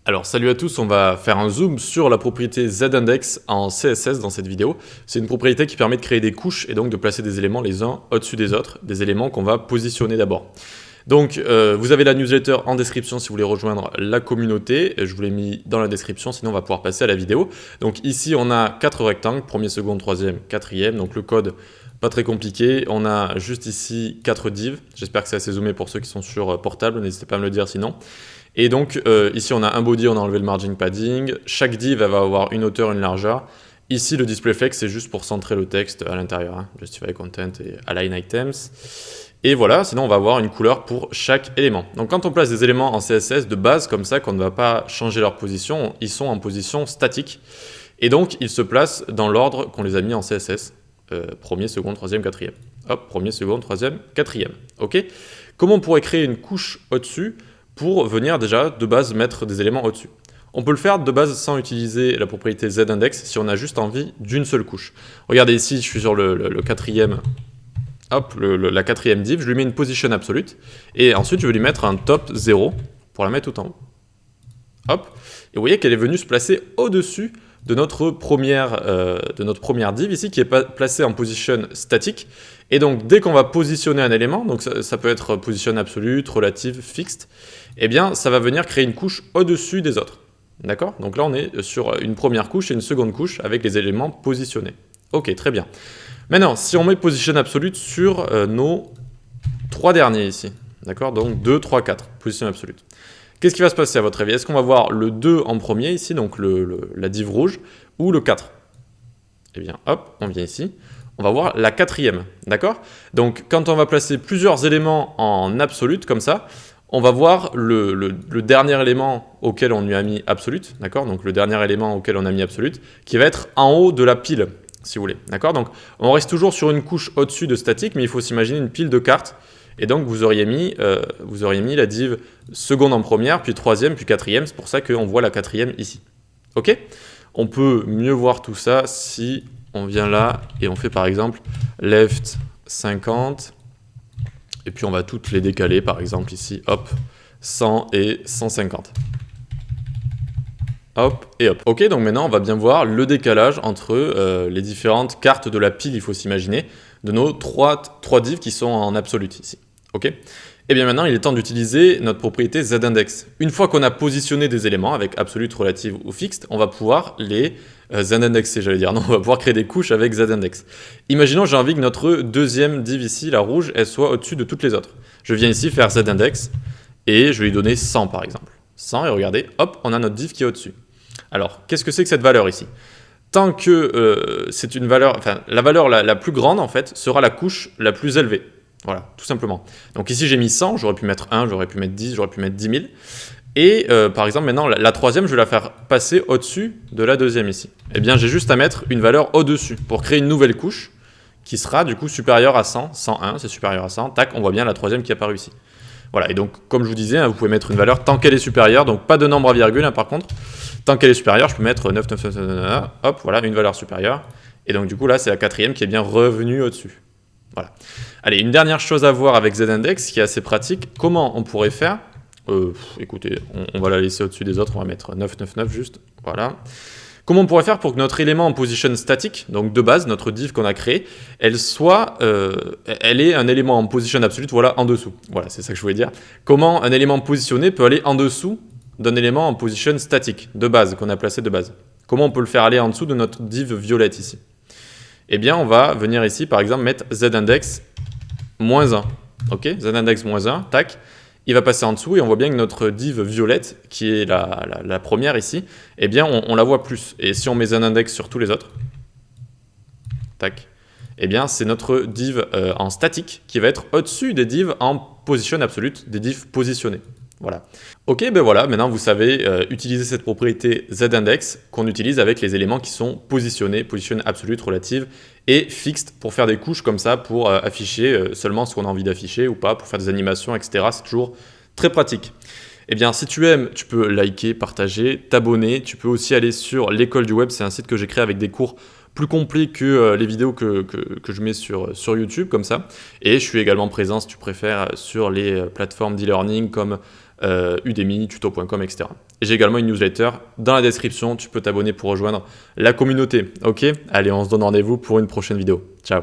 Alors salut à tous, on va faire un zoom sur la propriété Z-index en CSS dans cette vidéo. C'est une propriété qui permet de créer des couches et donc de placer des éléments les uns au-dessus des autres, des éléments qu'on va positionner d'abord. Donc vous avez la newsletter en description si vous voulez rejoindre la communauté, je vous l'ai mis dans la description, sinon on va pouvoir passer à la vidéo. Donc ici on a 4 rectangles, premier, second, troisième, quatrième, donc le code pas très compliqué. On a juste ici 4 divs, j'espère que c'est assez zoomé pour ceux qui sont sur portable, n'hésitez pas à me le dire sinon. Et donc ici on a un body, on a enlevé le margin padding, chaque div va avoir une hauteur, une largeur. Ici le display flex c'est juste pour centrer le texte à l'intérieur, hein. Justify content et align items. Et voilà, sinon on va avoir une couleur pour chaque élément. Donc quand on place des éléments en CSS de base comme ça, qu'on ne va pas changer leur position, ils sont en position statique. Et donc ils se placent dans l'ordre qu'on les a mis en CSS. Premier, second, troisième, quatrième. Hop, premier, second, troisième, quatrième. Ok. Comment on pourrait créer une couche au-dessus pour venir déjà de base mettre des éléments au-dessus? On peut le faire de base sans utiliser la propriété Z-index si on a juste envie d'une seule couche. Regardez ici, je suis sur le quatrième. Hop, la quatrième div, je lui mets une position absolute, et ensuite je vais lui mettre un top 0 pour la mettre tout en haut. Hop, et vous voyez qu'elle est venue se placer au-dessus de notre première div ici, qui est placée en position statique. Et donc dès qu'on va positionner un élément, donc ça peut être position absolute, relative, fixed, eh bien ça va venir créer une couche au-dessus des autres. D'accord? Donc là on est sur une première couche et une seconde couche avec les éléments positionnés. Ok, très bien. Maintenant, si on met position absolute sur nos 3 derniers ici, d'accord, donc 2, 3, 4, position absolute. Qu'est-ce qui va se passer à votre avis? Est-ce qu'on va voir le 2 en premier ici, donc la div rouge, ou le 4? Eh bien, hop, on vient ici, on va voir la quatrième, d'accord? Donc, quand on va placer plusieurs éléments en absolute, comme ça, on va voir le dernier élément auquel on lui a mis absolute, d'accord? Donc, le dernier élément auquel on a mis absolute, qui va être en haut de la pile, si vous voulez, d'accord? Donc, on reste toujours sur une couche au-dessus de statique, mais il faut s'imaginer une pile de cartes. Et donc, vous auriez mis la div seconde en première, puis troisième, puis quatrième. C'est pour ça qu'on voit la quatrième ici. Ok? On peut mieux voir tout ça si on vient là et on fait par exemple left 50. Et puis, on va toutes les décaler, par exemple ici, hop, 100 et 150. Hop et hop. Ok, donc maintenant on va bien voir le décalage entre les différentes cartes de la pile, il faut s'imaginer, de nos trois divs qui sont en absolute ici. Ok. Et bien maintenant il est temps d'utiliser notre propriété Z-index. Une fois qu'on a positionné des éléments avec absolute, relative ou fixed, on va pouvoir les Z-indexer, j'allais dire. Non, on va pouvoir créer des couches avec Z-index. Imaginons j'ai envie que notre deuxième div ici, la rouge, elle soit au-dessus de toutes les autres. Je viens ici faire Z-index et je vais lui donner 100 par exemple. 100 et regardez, hop, on a notre div qui est au-dessus. Alors, qu'est-ce que c'est que cette valeur ici? Tant que c'est une valeur, enfin, la valeur la plus grande en fait sera la couche la plus élevée. Voilà, tout simplement. Donc ici j'ai mis 100, j'aurais pu mettre 1, j'aurais pu mettre 10, j'aurais pu mettre 10 000. Et par exemple maintenant la troisième, je vais la faire passer au-dessus de la deuxième ici. Eh bien j'ai juste à mettre une valeur au-dessus pour créer une nouvelle couche qui sera du coup supérieure à 100, 101, c'est supérieur à 100, tac, on voit bien la troisième qui est apparue ici. Voilà, et donc comme je vous disais, hein, vous pouvez mettre une valeur tant qu'elle est supérieure, donc pas de nombre à virgule hein, par contre. Tant qu'elle est supérieure, je peux mettre 9, 9, 9, 9, 9, 9, hop, voilà, une valeur supérieure. Et donc du coup là, c'est la quatrième qui est bien revenue au-dessus. Voilà. Allez, une dernière chose à voir avec Z-index qui est assez pratique. Comment on pourrait faire écoutez, on va la laisser au-dessus des autres, on va mettre 9, 9, 9 juste, voilà. Comment on pourrait faire pour que notre élément en position statique, donc de base, notre div qu'on a créé, elle ait un élément en position absolute, voilà, en dessous. Voilà, c'est ça que je voulais dire. Comment un élément positionné peut aller en dessous d'un élément en position statique, de base, qu'on a placé de base. Comment on peut le faire aller en dessous de notre div violette ici? Eh bien, on va venir ici, par exemple, mettre Z-index -1. Ok, Z-index -1, tac. Il va passer en dessous et on voit bien que notre div violette, qui est la première ici, eh bien, on la voit plus. Et si on met Z-index sur tous les autres, tac, eh bien, c'est notre div en statique qui va être au-dessus des divs en position absolute, des divs positionnés. Voilà. Ok, ben voilà, maintenant vous savez utiliser cette propriété Z-index qu'on utilise avec les éléments qui sont positionnés, position absolute, relative et fixed pour faire des couches comme ça, pour afficher seulement ce qu'on a envie d'afficher ou pas, pour faire des animations, etc. C'est toujours très pratique. Eh bien, si tu aimes, tu peux liker, partager, t'abonner. Tu peux aussi aller sur l'école du web, c'est un site que j'ai créé avec des cours plus complet que les vidéos que je mets sur YouTube, comme ça. Et je suis également présent, si tu préfères, sur les plateformes d'e-learning comme Udemy, tuto.com, etc. Et j'ai également une newsletter dans la description, tu peux t'abonner pour rejoindre la communauté. Ok? Allez, on se donne rendez-vous pour une prochaine vidéo. Ciao!